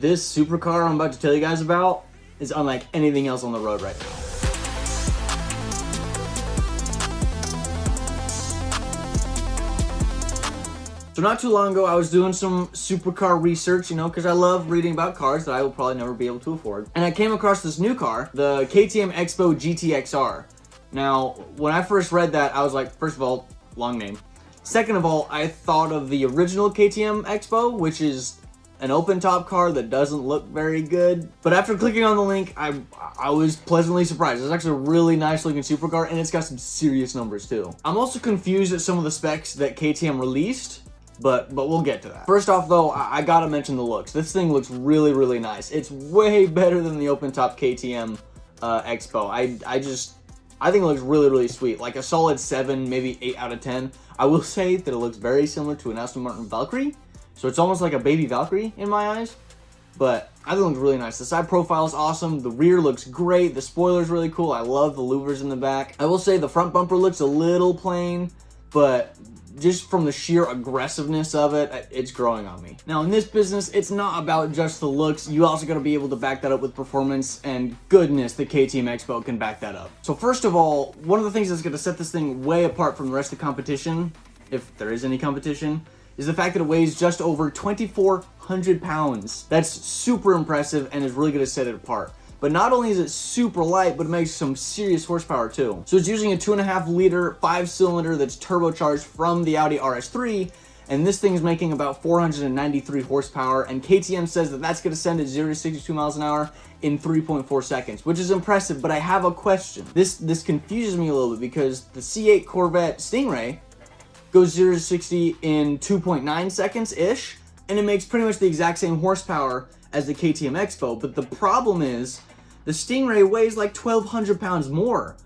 This supercar I'm about to tell you guys about is unlike anything else on the road right now. So not too long ago, I was doing some supercar research, because I love reading about cars that I will probably never be able to afford. And I came across this new car, the KTM X-Bow GT-XR. Now, when I first read that, I was like, first of all, long name. Second of all, I thought of the original KTM X-Bow, which is an open-top car that doesn't look very good. But after clicking on the link, I was pleasantly surprised. It's actually a really nice-looking supercar, and it's got some serious numbers, too. I'm also confused at some of the specs that KTM released, but we'll get to that. First off, though, I gotta mention the looks. This thing looks really, really nice. It's way better than the open-top KTM X-Bow. I think it looks really, really sweet. Like a solid 7, maybe 8 out of 10. I will say that it looks very similar to an Aston Martin Valkyrie. So it's almost like a baby Valkyrie in my eyes. But I think it looks really nice. The side profile is awesome. The rear looks great. The spoiler's really cool. I love the louvers in the back. I will say the front bumper looks a little plain, but just from the sheer aggressiveness of it, it's growing on me. Now in this business, it's not about just the looks. You also gotta be able to back that up with performance, and goodness, the KTM X-Bow can back that up. So first of all, one of the things that's gonna set this thing way apart from the rest of the competition, if there is any competition, is the fact that it weighs just over 2,400 pounds. That's super impressive and is really gonna set it apart. But not only is it super light, but it makes some serious horsepower too. So it's using a 2.5 liter 5-cylinder that's turbocharged from the Audi RS3, and this thing is making about 493 horsepower, and KTM says that that's gonna send it 0 to 62 miles an hour in 3.4 seconds, which is impressive, but I have a question. This confuses me a little bit because the C8 Corvette Stingray goes 0 to 60 in 2.9 seconds-ish, and it makes pretty much the exact same horsepower as the KTM X-Bow, but the problem is the Stingray weighs like 1,200 pounds more.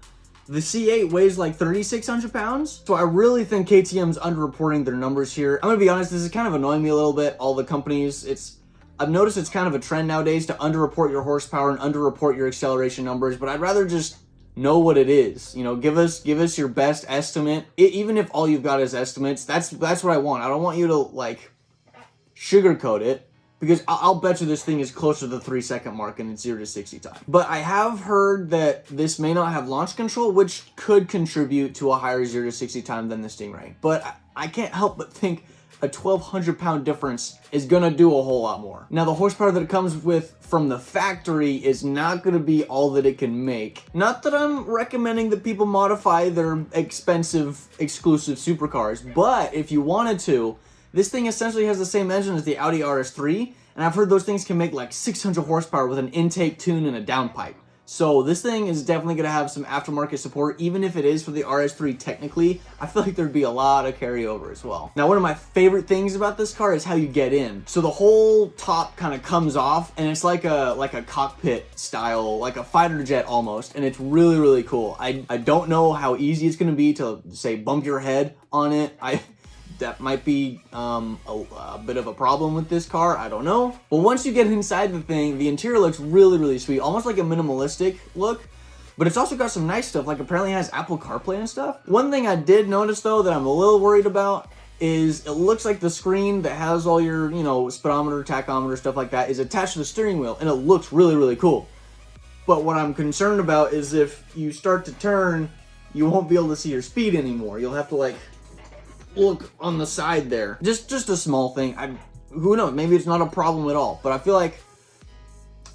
The C8 weighs like 3,600 pounds, so I really think KTM's underreporting their numbers here. I'm gonna be honest, this is kind of annoying me a little bit. All the companies, I've noticed it's kind of a trend nowadays to underreport your horsepower and underreport your acceleration numbers, but I'd rather just know what it is. Give us your best estimate. Even if all you've got is estimates, that's what I want. I don't want you to like sugarcoat it, because I'll bet you this thing is closer to the 3-second mark in its 0 to 60 time. But I have heard that this may not have launch control, which could contribute to a higher 0 to 60 time than the Stingray. But I can't help but think a 1,200 pound difference is gonna do a whole lot more. Now the horsepower that it comes with from the factory is not gonna be all that it can make. Not that I'm recommending that people modify their expensive exclusive supercars, but if you wanted to, this thing essentially has the same engine as the Audi RS3, and I've heard those things can make like 600 horsepower with an intake tune and a downpipe. So this thing is definitely going to have some aftermarket support, even if it is for the RS3 technically. I feel like there'd be a lot of carryover as well. Now, one of my favorite things about this car is how you get in. So the whole top kind of comes off, and it's like a cockpit style, like a fighter jet almost, and it's really, really cool. I don't know how easy it's going to be to, say, bump your head on it. That might be a bit of a problem with this car, I don't know. But once you get inside the thing, the interior looks really, really sweet, almost like a minimalistic look. But it's also got some nice stuff, like apparently it has Apple CarPlay and stuff. One thing I did notice though that I'm a little worried about is it looks like the screen that has all your, speedometer, tachometer, stuff like that is attached to the steering wheel, and it looks really, really cool. But what I'm concerned about is if you start to turn, you won't be able to see your speed anymore. You'll have to like look on the side there. Just a small thing. Who knows? Maybe it's not a problem at all. But I feel like,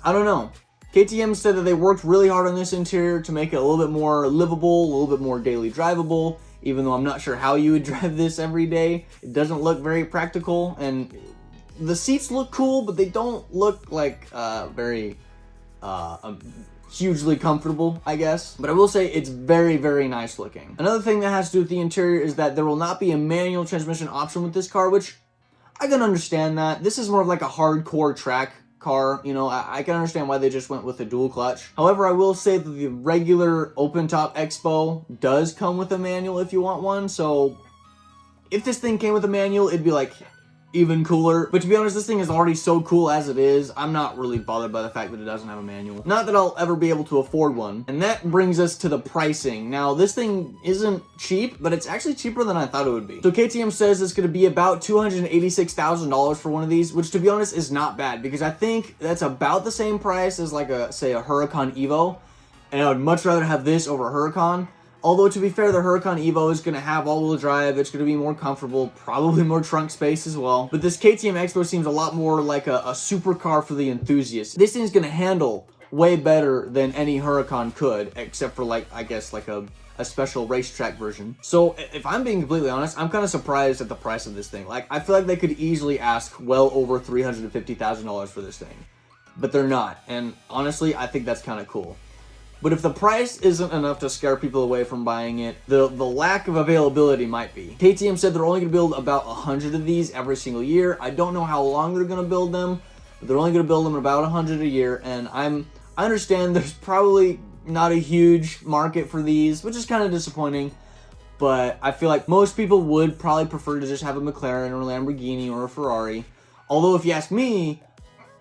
I don't know. KTM said that they worked really hard on this interior to make it a little bit more livable, a little bit more daily drivable, even though I'm not sure how you would drive this every day. It doesn't look very practical, and the seats look cool, but they don't look like very hugely comfortable, I guess. But I will say it's very, very nice looking. Another thing that has to do with the interior is that there will not be a manual transmission option with this car, which I can understand that. This is more of like a hardcore track car, I can understand why they just went with a dual clutch. However, I will say that the regular open top X-Bow does come with a manual if you want one. So if this thing came with a manual, it'd be like even cooler. But to be honest, this thing is already so cool as it is. I'm not really bothered by the fact that it doesn't have a manual. Not that I'll ever be able to afford one. And that brings us to the pricing. Now, this thing isn't cheap, but it's actually cheaper than I thought it would be. So KTM says it's going to be about $286,000 for one of these, which to be honest is not bad, because I think that's about the same price as like say a Huracan Evo. And I would much rather have this over a Huracan. Although, to be fair, the Huracan Evo is going to have all-wheel drive. It's going to be more comfortable, probably more trunk space as well. But this KTM X-Bow seems a lot more like a supercar for the enthusiasts. This thing's going to handle way better than any Huracan could, except for, like, I guess, like a special racetrack version. So, if I'm being completely honest, I'm kind of surprised at the price of this thing. Like, I feel like they could easily ask well over $350,000 for this thing. But they're not. And honestly, I think that's kind of cool. But if the price isn't enough to scare people away from buying it, the lack of availability might be. KTM said they're only going to build about 100 of these every single year. I don't know how long they're going to build them, but they're only going to build them about 100 a year. And I understand there's probably not a huge market for these, which is kind of disappointing. But I feel like most people would probably prefer to just have a McLaren or a Lamborghini or a Ferrari. Although if you ask me,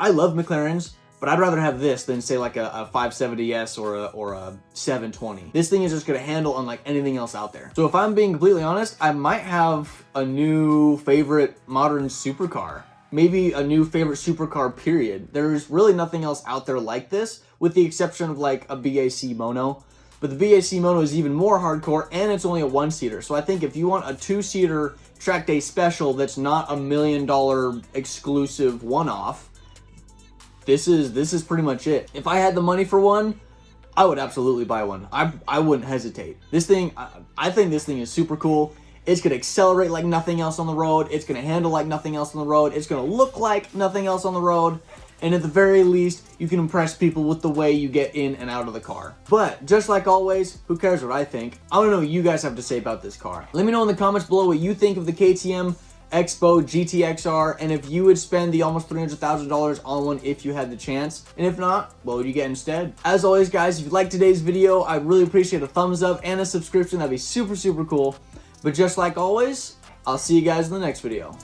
I love McLarens. But I'd rather have this than, say, like a 570S or a 720. This thing is just going to handle unlike anything else out there. So if I'm being completely honest, I might have a new favorite modern supercar. Maybe a new favorite supercar, period. There's really nothing else out there like this, with the exception of, like, a BAC Mono. But the BAC Mono is even more hardcore, and it's only a one-seater. So I think if you want a two-seater track day special that's not $1 million exclusive one-off, this is pretty much it. If I had the money for one, I would absolutely buy one. I wouldn't hesitate. This thing, I think this thing is super cool. It's going to accelerate like nothing else on the road. It's going to handle like nothing else on the road. It's going to look like nothing else on the road. And at the very least, you can impress people with the way you get in and out of the car. But just like always, who cares what I think? I want to know what you guys have to say about this car. Let me know in the comments below what you think of the KTM X-Bow GT-XR, and if you would spend the almost $300,000 on one if you had the chance, and if not, what would you get instead? As always, guys, if you liked today's video, I'd really appreciate a thumbs up and a subscription. That'd be super, super cool. But just like always, I'll see you guys in the next video.